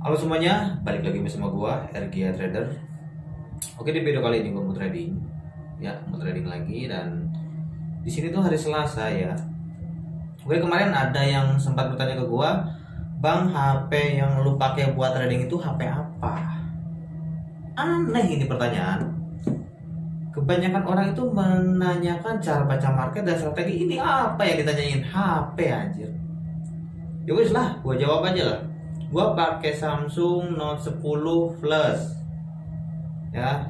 Halo semuanya, balik lagi bersama gua RGA Trader. Oke, di video kali ini gua mau trading. Ya, mau trading lagi dan di sini tuh hari Selasa ya. Oke, kemarin ada yang sempat bertanya ke gua, "Bang, HP yang lu pakai buat trading itu HP apa?" Aneh ini pertanyaan. Kebanyakan orang itu menanyakan cara baca market dan strategi. Ini apa yang ditanyain? HP anjir. Ya wis lah, gua jawab aja lah. Gua pakai Samsung Note 10 Plus. Ya.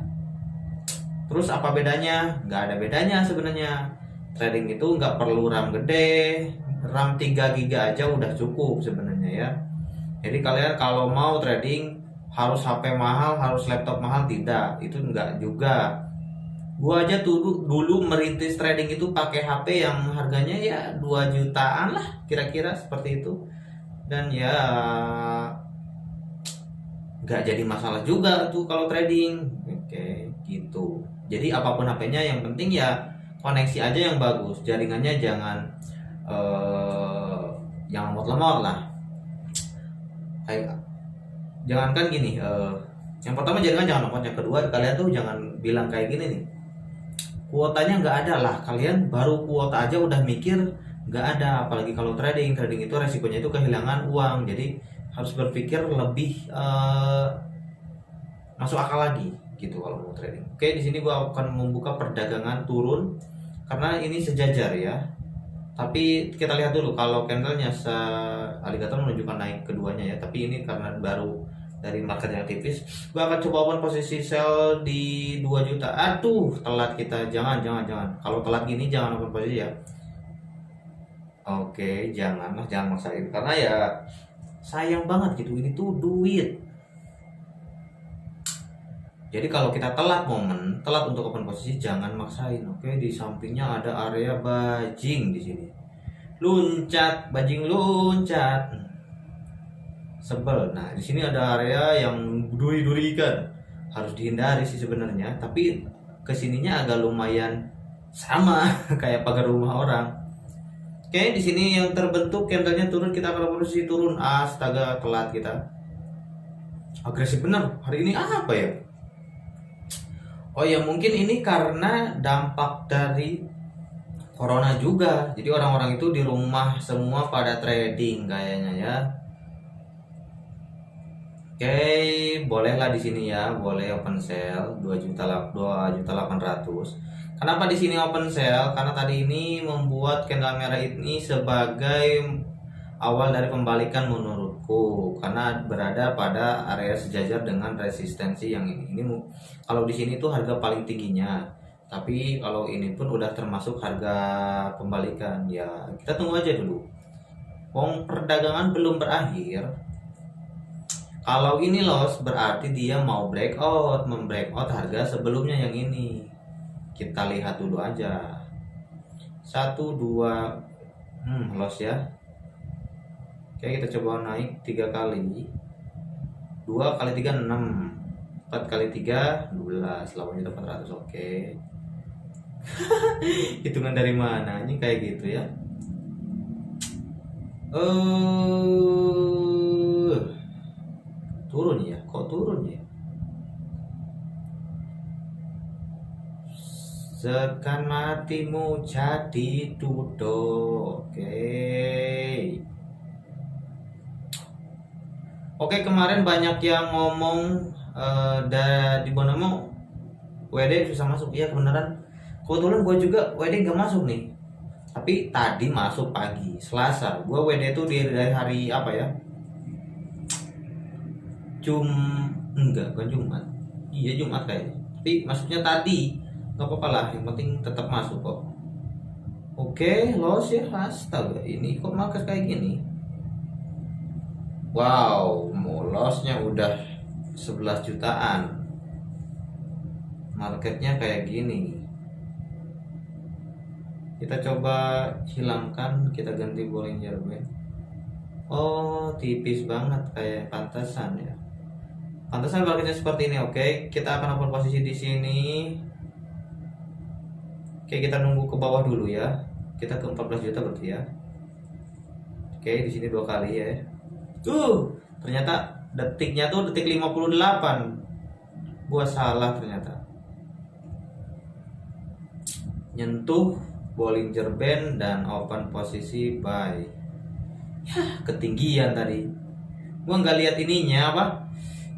Terus apa bedanya? Nggak ada bedanya sebenarnya. Trading itu nggak perlu RAM gede, RAM 3 GB aja udah cukup sebenarnya ya. Jadi kalian kalau mau trading harus HP mahal, harus laptop mahal, tidak. Itu nggak juga. Gua aja tuh dulu merintis trading itu pakai HP yang harganya ya 2 jutaan lah, kira-kira seperti itu. Dan ya nggak jadi masalah juga tuh kalau trading. Oke, gitu. Jadi apapun HP-nya yang penting ya koneksi aja yang bagus, jaringannya jangan lemot-lemot lah. Kayak jangankan gini, yang pertama jaringan jangan lemot, yang kedua kalian tuh jangan bilang kayak gini nih, kuotanya nggak ada lah. Kalian baru kuota aja udah mikir nggak ada, apalagi kalau trading itu resikonya itu kehilangan uang. Jadi harus berpikir lebih masuk akal lagi gitu kalau mau trading. Oke, di sini gua akan membuka perdagangan turun karena ini sejajar ya. Tapi kita lihat dulu kalau candlenya alligator menunjukkan naik keduanya ya. Tapi ini karena baru dari market yang tipis, gua akan coba open posisi sell di 2 juta. Aduh, telat kita. Jangan. Kalau telat gini jangan open posisi ya. Oke, jangan maksain karena ya sayang banget gitu, ini tuh duit. Jadi kalau kita telat untuk open posisi jangan maksain. Oke, di sampingnya ada area bajing di sini. Bajing loncat. Sebel. Nah, di sini ada area yang duri-durikan. Harus dihindari sih sebenarnya, tapi kesininya agak lumayan sama kayak pagar rumah orang. Oke, di sini yang terbentuk candlenya turun, kita akan posisi turun. Astaga, telat kita. Agresif bener. Hari ini apa ya? Oh ya, mungkin ini karena dampak dari corona juga. Jadi orang-orang itu di rumah semua pada trading kayaknya ya. Oke, bolehlah di sini ya, boleh open sale 2.800.000. Kenapa di sini open sale? Karena tadi ini membuat candle merah ini sebagai awal dari pembalikan menurutku, karena berada pada area sejajar dengan resistensi yang ini. Kalau di sini tuh harga paling tingginya, tapi kalau ini pun udah termasuk harga pembalikan. Ya kita tunggu aja dulu. Perdagangan belum berakhir. Kalau ini loss berarti dia mau membreakout harga sebelumnya yang ini. Kita lihat dulu aja. 1, 2 loss ya. Oke, kita coba naik 3 kali. 2 kali 3 6. 4 kali 3 12. Lawannya 400. Oke. Hitungan dari mana? Ini kayak gitu ya. Turun ya. Kok turun ya? Sekan matimu jadi duduk. Oke, kemarin banyak yang ngomong di Bonomo WD susah masuk. Iya kebenaran. Kebetulan gue juga WD gak masuk nih. Tapi tadi masuk pagi Selasa. Gue WD itu dari hari apa ya? Bukan Jumat. Iya Jumat kayaknya. Tapi masuknya tadi. Gak apa-apa lah, yang penting tetap masuk kok. Oke, loss ya. Astaga, ini kok market kayak gini. Wow, lossnya udah 11 jutaan. Marketnya kayak gini. Kita coba hilangkan, kita ganti Bollinger Band. Oh, tipis banget kayak pantasan ya. Pantasan marketnya seperti ini. Oke, kita akan open posisi di sini. Oke, kita nunggu ke bawah dulu ya. Kita ke 14 juta berarti ya. Oke, di sini 2 kali ya. Ternyata detiknya tuh detik 58. Gua salah ternyata. Nyentuh Bollinger Band dan open posisi buy. Ya, ketinggian tadi. Gua nggak lihat ininya apa?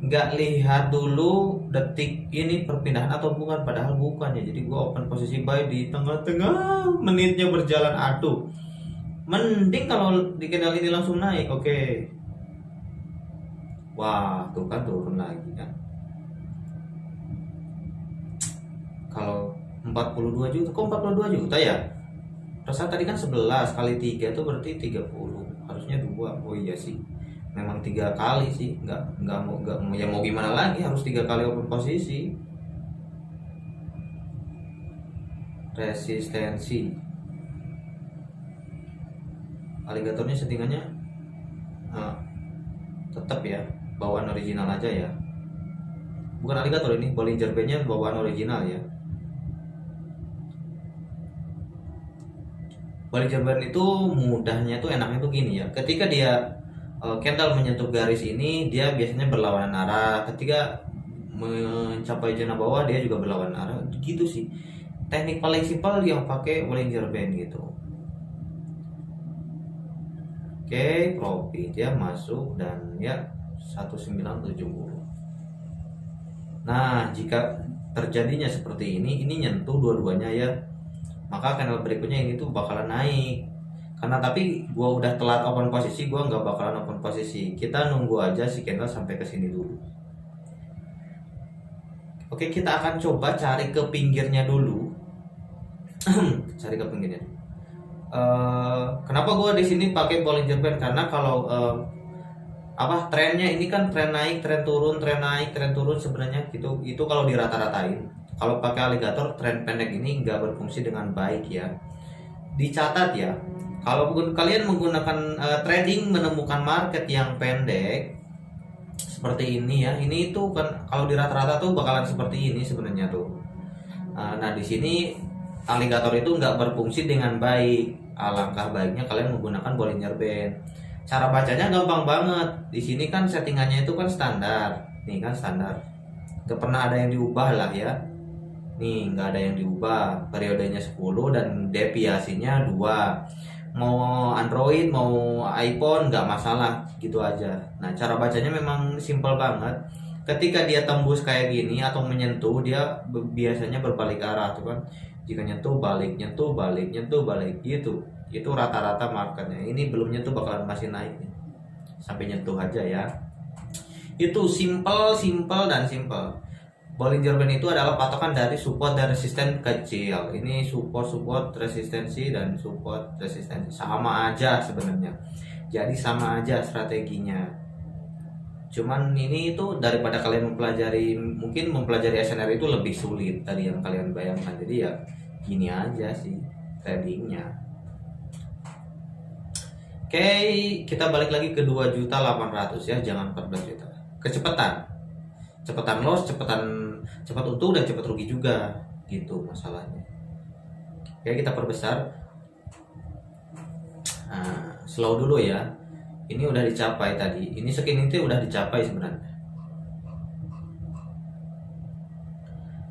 Nggak lihat dulu detik ini perpindahan atau bukan, padahal bukan ya. Jadi gua open posisi buy di tengah-tengah, menitnya berjalan. Aduh, mending kalau di candle ini langsung naik. Oke. Wah, tuh kan turun lagi kan. Kalau 42 juta, kok 42 juta ya? Rasa tadi kan 11 kali 3 itu berarti 30. Harusnya 2. Oh iya sih. Memang 3 kali sih. Nggak mau ya mau gimana lagi, harus 3 kali open posisi. Resistensi. Aligatornya settingannya tetap ya, bawaan original aja ya. Bukan aligator ini, Bollinger Band-nya bawaan original ya. Bollinger Band itu mudahnya tuh, enaknya tuh gini ya. Ketika dia candle menyentuh garis ini, dia biasanya berlawanan arah. Ketika mencapai zona bawah, dia juga berlawanan arah. Gitu sih. Teknik paling simpel yang pakai Bollinger Band gitu. Oke, profit ya masuk dan ya 1970. Nah, jika terjadinya seperti ini nyentuh dua-duanya ya, maka candle berikutnya ini tuh bakalan naik. Karena tapi gua udah telat open posisi, gua nggak bakalan open posisi. Kita nunggu aja si candle sampai ke sini dulu. Oke, kita akan coba cari ke pinggirnya dulu. Cari ke pinggirnya. Kenapa gua di sini pakai Bollinger Band? Karena kalau trennya ini kan tren naik, tren turun, tren naik, tren turun sebenarnya gitu. Itu kalau dirata-ratain. Kalau pakai aligator, tren pendek ini nggak berfungsi dengan baik ya. Dicatat ya, kalau kalian menggunakan trading menemukan market yang pendek seperti ini ya, ini itu kan kalau di rata-rata tuh bakalan seperti ini sebenarnya tuh. Nah di sini aligator itu nggak berfungsi dengan baik. Alangkah baiknya kalian menggunakan Bollinger Band. Cara bacanya gampang banget. Di sini kan settingannya itu kan standar. Nih kan standar. Gak pernah ada yang diubah lah ya. Nih nggak ada yang diubah. Periodenya 10 dan deviasinya 2. Mau Android mau iPhone nggak masalah, gitu aja. Nah cara bacanya memang simpel banget. Ketika dia tembus kayak gini atau menyentuh, dia biasanya berbalik arah tuh kan. Jika nyentuh balik, nyentuh balik, nyentuh balik gitu. Itu rata-rata marketnya. Ini belum nyentuh bakalan masih naik nih. Sampai nyentuh aja ya. Itu simple dan simple. Bollinger Band itu adalah patokan dari support dan resisten kecil. Ini support resistensi dan support resistensi sama aja sebenarnya. Jadi sama aja strateginya. Cuman ini itu daripada kalian mungkin mempelajari SNR itu lebih sulit dari yang kalian bayangkan. Jadi ya gini aja sih tradingnya. Oke, kita balik lagi ke 2.800.000 ya, jangan 14 juta. Cepetan loss, cepat untung dan cepat rugi juga, gitu masalahnya. Oke, kita perbesar. Nah, slow dulu ya. Ini udah dicapai tadi. Ini skin itu udah dicapai sebenarnya.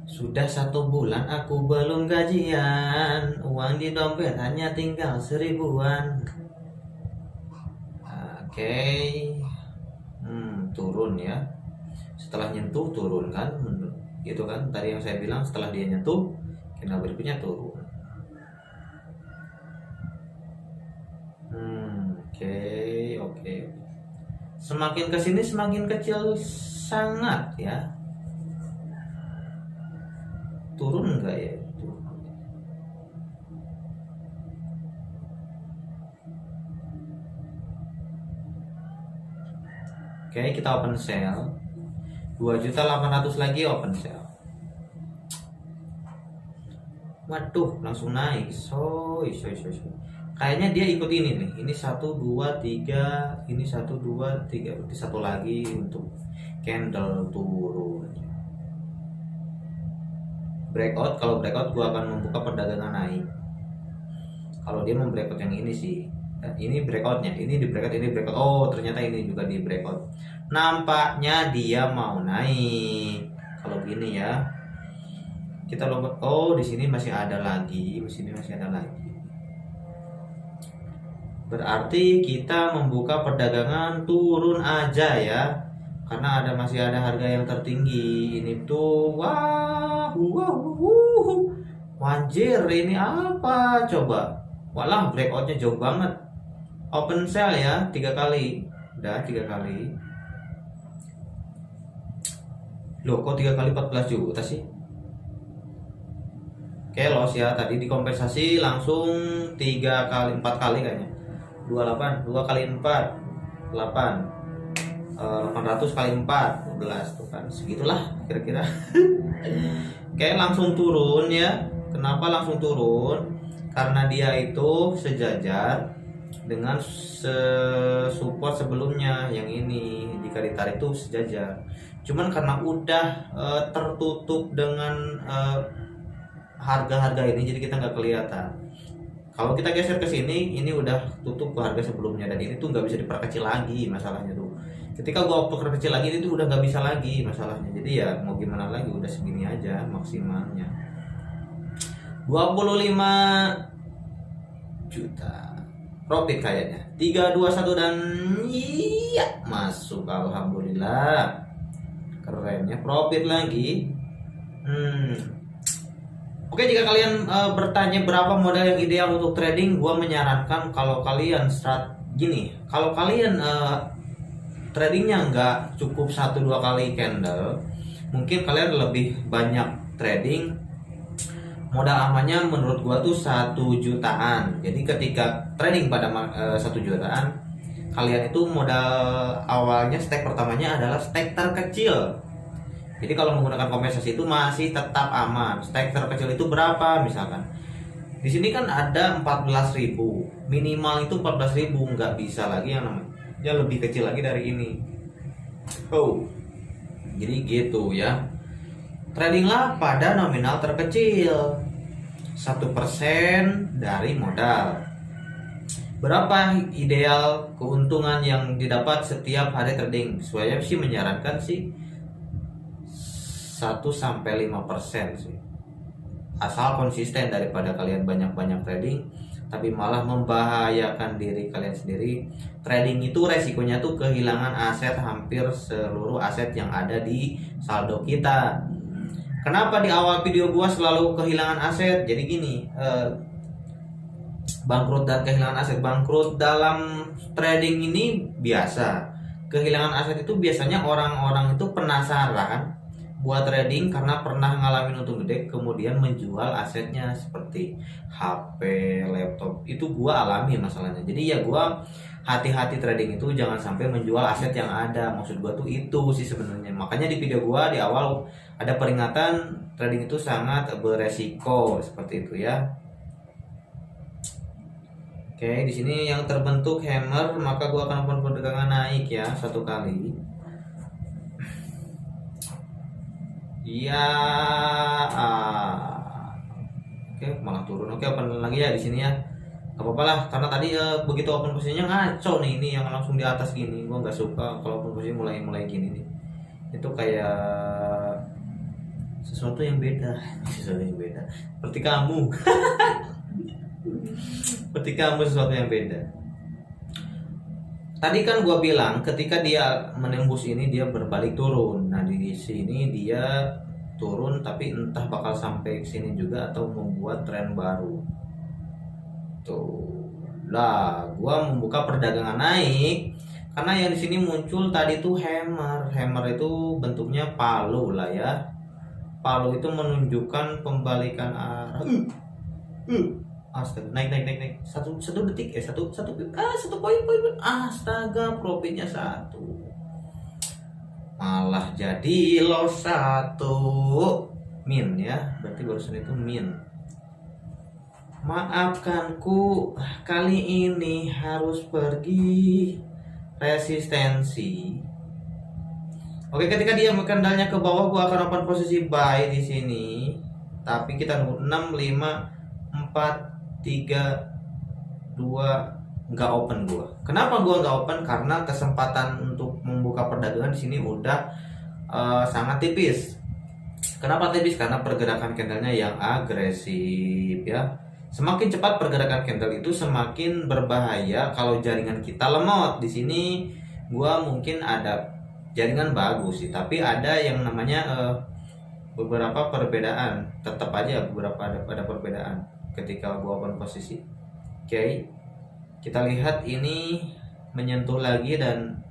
Sudah 1 bulan aku belum gajian. Uang di dompet hanya tinggal 1000-an. Oke. Turun ya. Setelah nyentuh turun kan. Gitu kan. Tadi yang saya bilang setelah dia nyentuh, candle berikutnya turun. Oke. Semakin kesini semakin kecil sangat ya. Turun enggak ya? Oke, kita open sell. 2.800.000 lagi open sell. Waduh, langsung naik. Kayaknya dia ikut ini nih. Ini 1 2 3, ini 1 2 3. Berarti satu lagi untuk candle turun. Breakout, kalau breakout gua akan membuka perdagangan naik. Kalau dia membreakout yang ini sih. Nah, ini breakoutnya, ini di breakout, ini breakout. Oh ternyata ini juga di breakout. Nampaknya dia mau naik. Kalau gini ya, kita lompat. Oh di sini masih ada lagi, di sini masih ada lagi. Berarti kita membuka perdagangan turun aja ya, karena masih ada harga yang tertinggi. Ini tuh wanjir, ini apa coba? Walah, breakoutnya jauh banget. Open sell ya 3 kali, udah 3 kali. Loh kok 3 kali 14 juta sih? Oke, loss ya, tadi dikompensasi langsung 3 kali 4 kali kayaknya. 28, 2 kali 4 8, 800 kali 4 12 tuh kan, segitulah kira-kira. Oke, langsung turun ya. Kenapa langsung turun? Karena dia itu sejajar dengan support sebelumnya yang ini, jika ditarik itu sejajar. Cuman karena udah tertutup dengan harga-harga ini, jadi kita nggak kelihatan. Kalau kita geser ke sini, ini udah tutup ke harga sebelumnya, dan ini tuh nggak bisa diperkecil lagi masalahnya tuh. Ketika gua perkecil lagi, itu udah nggak bisa lagi masalahnya. Jadi ya mau gimana lagi, udah segini aja maksimalnya. 25 juta profit kayaknya, 321 dan iya masuk, alhamdulillah, kerennya profit lagi. Oke, jika kalian bertanya berapa modal yang ideal untuk trading, gua menyarankan kalau kalian kalau kalian tradingnya nggak cukup 1-2 kali candle, mungkin kalian lebih banyak trading. Modal amannya menurut gua tuh 1 jutaan. Jadi ketika trading pada 1 jutaan, kalian itu modal awalnya, stake pertamanya adalah stake terkecil. Jadi kalau menggunakan kompensasi itu masih tetap aman. Stake terkecil itu berapa misalkan? Di sini kan ada 14.000, minimal itu 14.000, nggak bisa lagi yang namanya lebih kecil lagi dari ini. Oh, jadi gitu ya. Tradinglah pada nominal terkecil, 1% dari modal. Berapa ideal keuntungan yang didapat setiap hari trading? Saya sih menyarankan sih 1-5% sih. Asal konsisten, daripada kalian banyak-banyak trading tapi malah membahayakan diri kalian sendiri. Trading itu resikonya tuh kehilangan aset, hampir seluruh aset yang ada di saldo kita. Kenapa di awal video gua selalu kehilangan aset? Jadi gini, bangkrut dan kehilangan aset. Bangkrut dalam trading ini biasa. Kehilangan aset itu biasanya orang-orang itu penasaran buat trading karena pernah ngalamin untung gede, kemudian menjual asetnya seperti HP, laptop. Itu gua alami masalahnya. Jadi ya gua hati-hati trading itu, jangan sampai menjual aset yang ada. Maksud gua tuh itu sih sebenarnya. Makanya di video gua di awal ada peringatan, trading itu sangat beresiko seperti itu ya. Oke, di sini yang terbentuk hammer, maka gua akan lakukan perdagangan naik ya 1 kali. Iya, oke malah turun. Oke, open lagi ya di sini ya. Gak apa-apa lah, karena tadi begitu open posisinya ngaco nih, ini yang langsung di atas gini. Gua nggak suka kalau open posisi mulai gini nih. Itu kayak sesuatu yang beda, sesuatu yang beda. Seperti kamu, seperti kamu sesuatu yang beda. Tadi kan gua bilang ketika dia menembus ini dia berbalik turun. Nah di sini dia turun, tapi entah bakal sampai ke sini juga atau membuat tren baru. Tuh lah, gua membuka perdagangan naik karena yang di sini muncul tadi tuh hammer. Hammer itu bentuknya palu lah ya. Palu itu menunjukkan pembalikan arah. Astaga, naik satu detik satu poin. Astaga, profitnya 1, malah jadi loss 1, min ya, berarti barusan itu min. Maafkanku, kali ini harus pergi resistensi. Oke, ketika dia candlenya ke bawah, gua akan open posisi buy di sini. Tapi kita nunggu 6, 5, 4, 3, 2, nggak open gua. Kenapa gua nggak open? Karena kesempatan untuk membuka perdagangan di sini udah sangat tipis. Kenapa tipis? Karena pergerakan candlenya yang agresif ya. Semakin cepat pergerakan candle itu semakin berbahaya kalau jaringan kita lemot. Di sini gua mungkin ada jaringan bagus sih, tapi ada yang namanya beberapa perbedaan. Tetap aja beberapa ada perbedaan ketika gua open posisi. Oke. Kita lihat ini menyentuh lagi dan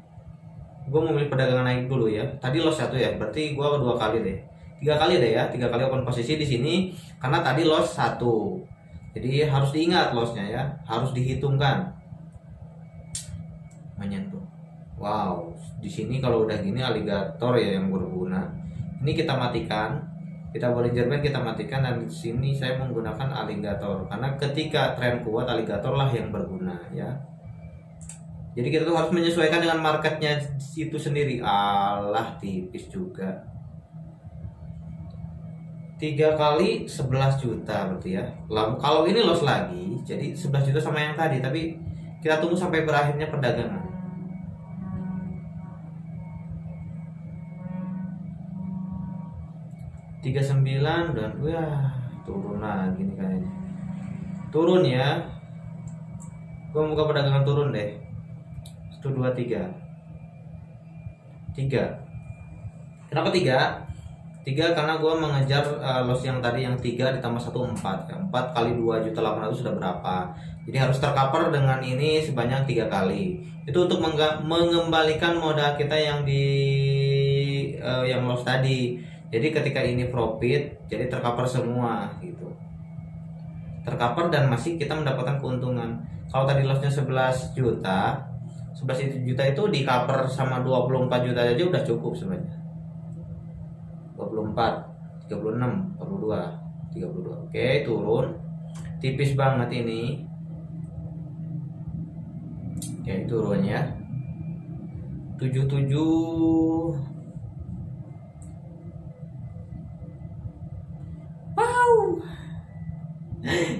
gue memilih perdagangan naik dulu ya. Tadi loss 1 ya, berarti gue 2 kali deh. 3 kali deh ya, 3 kali open posisi di sini karena tadi loss 1. Jadi harus diingat lossnya ya, harus dihitungkan. Menyentuh. Wow, di sini kalau udah gini aligator ya yang berguna. Ini kita matikan. Kita Bollinger Band kita matikan, dan di sini saya menggunakan aligator karena ketika tren kuat aligator lah yang berguna ya. Jadi kita tuh harus menyesuaikan dengan marketnya itu sendiri. Alah tipis juga. 3 kali 11 juta berarti ya. Lalu kalau ini loss lagi jadi 11 juta sama yang tadi, tapi kita tunggu sampai berakhirnya perdagangan. 39 dan wah turun lagi nih kayaknya. Turun ya. Gua buka perdagangan turun deh. 1 2 3. 3. Kenapa 3? 3 karena gua mengejar loss yang tadi yang 3 ditambah 1 4. 4 kali 2.800.000 sudah berapa? Jadi harus tercover dengan ini sebanyak 3 kali. Itu untuk mengembalikan modal kita yang di yang loss tadi. Jadi ketika ini profit, jadi tercover semua gitu. Tercover dan masih kita mendapatkan keuntungan. Kalau tadi lossnya 11 juta, 11 juta itu di cover sama 24 juta aja udah cukup sebenarnya. 24, 36, 42, 32. Oke, turun. Tipis banget ini. Oke, turun ya. 77.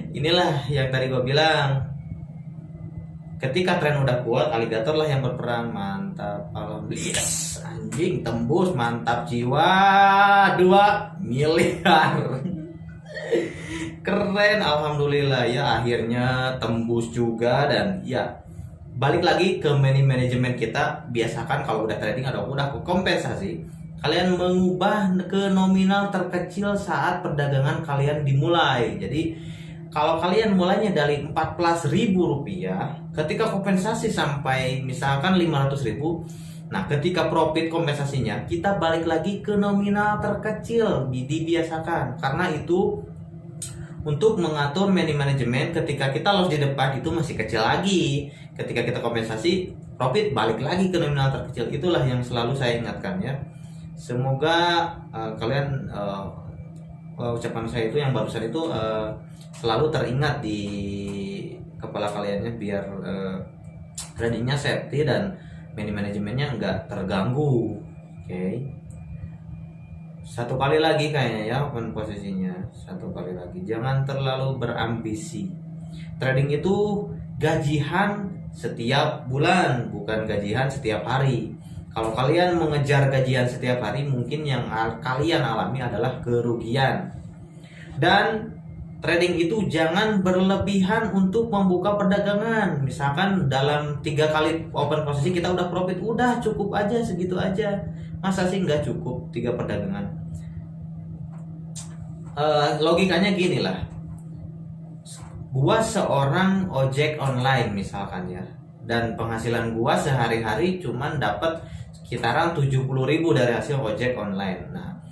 Inilah yang tadi gue bilang, ketika tren udah kuat aligator lah yang berperan. Mantap, alhamdulillah. Anjing tembus, mantap jiwa, 2 miliar. Keren, alhamdulillah ya, akhirnya tembus juga. Dan ya balik lagi ke manajemen kita. Biasakan kalau udah trading atau udah kompensasi, kalian mengubah ke nominal terkecil saat perdagangan kalian dimulai. Jadi kalau kalian mulainya dari 14.000 rupiah, ketika kompensasi sampai misalkan 500.000, nah ketika profit kompensasinya kita balik lagi ke nominal terkecil. Dibiasakan, karena itu untuk mengatur manajemen. Ketika kita loss di depan itu masih kecil lagi, ketika kita kompensasi profit balik lagi ke nominal terkecil. Itulah yang selalu saya ingatkan ya. Semoga kalian ucapan saya itu yang barusan itu selalu teringat di kepala kaliannya, biar tradingnya safety dan manajemennya nggak terganggu. Oke. 1 kali lagi kayaknya ya open posisinya. 1 kali lagi. Jangan terlalu berambisi. Trading itu gajian setiap bulan, bukan gajian setiap hari. Kalau kalian mengejar gajian setiap hari, mungkin yang kalian alami adalah kerugian. Dan trading itu jangan berlebihan untuk membuka perdagangan. Misalkan dalam 3 kali open posisi kita udah profit, udah cukup aja segitu aja. Masa sih nggak cukup 3 perdagangan? Logikanya gini lah. Gua seorang ojek online misalkan ya, dan penghasilan gua sehari-hari cuman dapat sekitaran 70.000 dari hasil ojek online. Nah,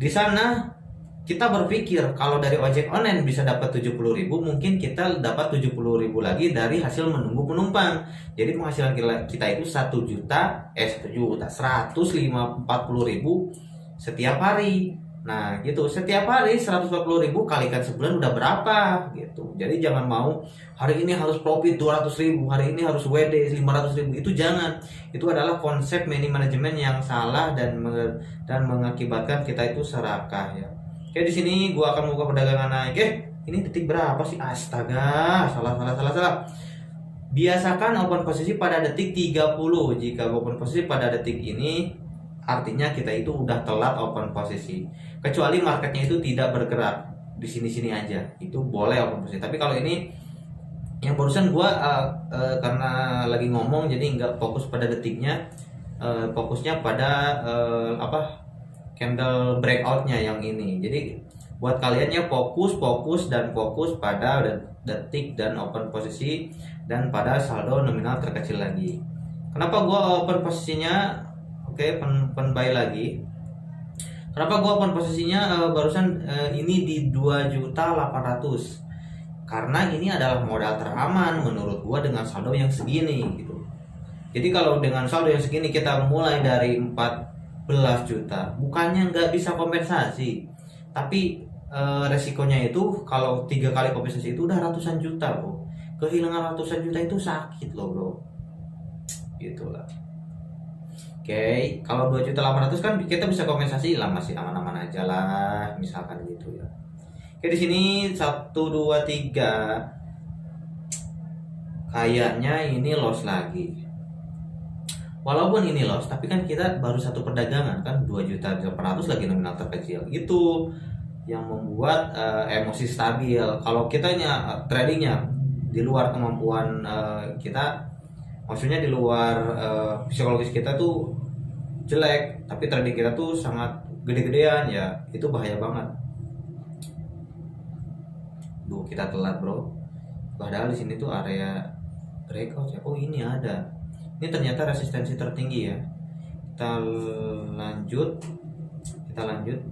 di sana kita berpikir kalau dari ojek online bisa dapat 70.000, mungkin kita dapat 70.000 lagi dari hasil menunggu penumpang. Jadi penghasilan kita itu 150.000 setiap hari. Nah gitu, setiap hari 140.000 kalikan sebulan udah berapa gitu. Jadi jangan mau hari ini harus profit 200.000, hari ini harus WD 500.000. Itu jangan. Itu adalah konsep manajemen yang salah dan mengakibatkan kita itu serakah ya. Oke, di sini gua akan membuka perdagangan naik. Ini detik berapa sih? Astaga, salah. Biasakan open posisi pada detik 30. Jika open posisi pada detik ini, artinya kita itu udah telat open posisi. Kecuali marketnya itu tidak bergerak di sini-sini aja, itu boleh open posisi. Tapi kalau ini yang barusan gua karena lagi ngomong jadi nggak fokus pada detiknya, fokusnya pada candle breakoutnya yang ini. Jadi buat kalian ya fokus pada detik dan open posisi dan pada saldo nominal terkecil lagi. Kenapa gua open posisinya pen buy lagi? Kenapa gua open posisinya barusan ini di 2.800.000? Karena ini adalah modal teraman menurut gua dengan saldo yang segini gitu. Jadi kalau dengan saldo yang segini kita mulai dari 14 juta, bukannya nggak bisa kompensasi, tapi resikonya itu kalau 3 kali kompensasi itu udah ratusan juta bro. Kehilangan ratusan juta itu sakit loh bro, gitulah. Kalau 2.800.000 kan kita bisa kompensasi lah, masih aman-aman aja lah, misalkan gitu ya. Di sini 1, 2, 3 kayaknya ini loss lagi. Walaupun ini loss, tapi kan kita baru satu perdagangan kan 2.800.000 lagi nominal terkecil. Itu yang membuat emosi stabil. Kalau kitanya tradingnya di luar kemampuan kita, maksudnya di luar psikologis kita tuh jelek, tapi trading kita tuh sangat gede-gedean ya, itu bahaya banget. Duh, kita telat bro. Padahal di sini tuh area breakout ya. Oh ini ada. Ini ternyata resistensi tertinggi ya. Kita lanjut.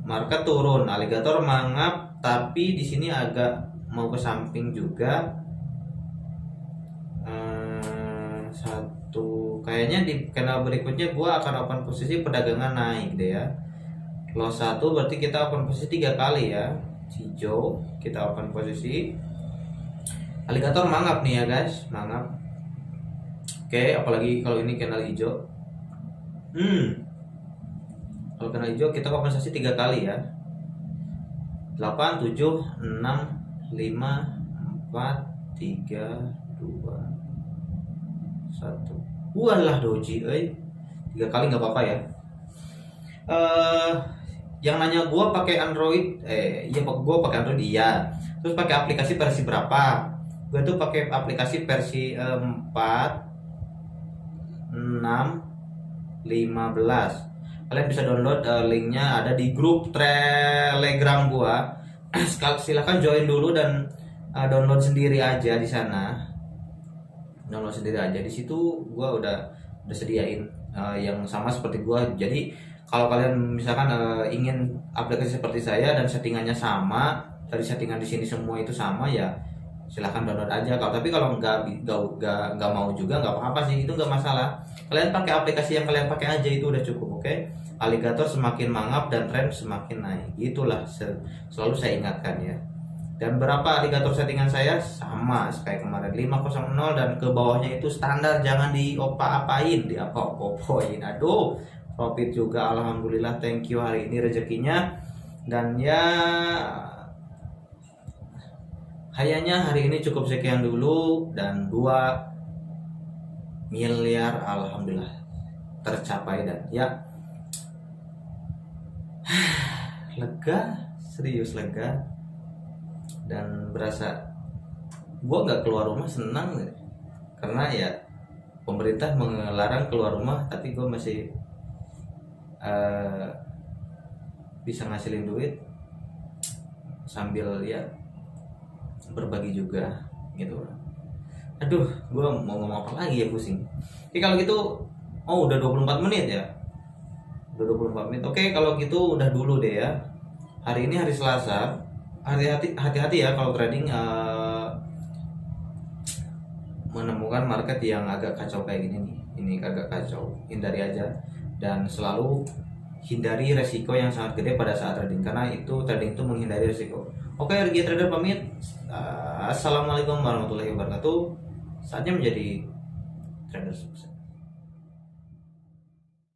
Market turun, aligator mangap, tapi di sini agak mau ke samping juga. Kayaknya di kanal berikutnya gua akan open posisi perdagangan naik deh ya. Loss 1 berarti kita open posisi 3 kali ya. Hijau kita open posisi. Aligator mangap nih ya guys, mangap. Apalagi kalau ini kanal hijau. Kalau kanal hijau kita kompensasi 3 kali ya. 8, 7, 6, 5, 4, 3, 2, 1. Walah doji, 3 kali nggak apa-apa ya. Yang nanya gua pakai Android, gua pakai Android iya. Terus pakai aplikasi versi berapa? Gua tuh pakai aplikasi versi 4, 6, 15. Kalian bisa download linknya ada di grup Telegram gua. Silahkan join dulu dan download sendiri aja di sana. Download sendiri aja di situ. Gua udah sediain yang sama seperti gua. Jadi kalau kalian misalkan ingin aplikasi seperti saya dan settingannya sama, dari settingan di sini semua itu sama ya, silahkan download aja. Tapi kalau nggak mau juga nggak apa-apa sih, itu nggak masalah. Kalian pakai aplikasi yang kalian pakai aja itu udah cukup. Aligator semakin mangap dan tren semakin naik, itulah selalu saya ingatkan ya. Dan berapa aligator settingan saya sama kayak kemarin 500 dan ke bawahnya itu standar, jangan diopa-apain, diapa-opoin. Aduh, profit juga alhamdulillah, thank you hari ini rezekinya. Dan ya kayaknya hari ini cukup sekian dulu, dan 2 miliar alhamdulillah tercapai, dan ya lega, serius lega, dan berasa gua nggak keluar rumah senang karena ya pemerintah melarang keluar rumah, tapi gua masih bisa ngasilin duit sambil ya berbagi juga gitu. Aduh, gue mau ngomong apa lagi ya, pusing. Kalau gitu, udah 24 menit ya. Udah 24 menit. Kalau gitu udah dulu deh ya. Hari ini hari Selasa. Hati-hati ya kalau trading menemukan market yang agak kacau kayak gini nih. Ini agak kacau. Hindari aja dan selalu hindari resiko yang sangat gede pada saat trading, karena trading itu menghindari resiko. RG Trader pamit. Assalamualaikum warahmatullahi wabarakatuh. Saatnya menjadi trader sukses.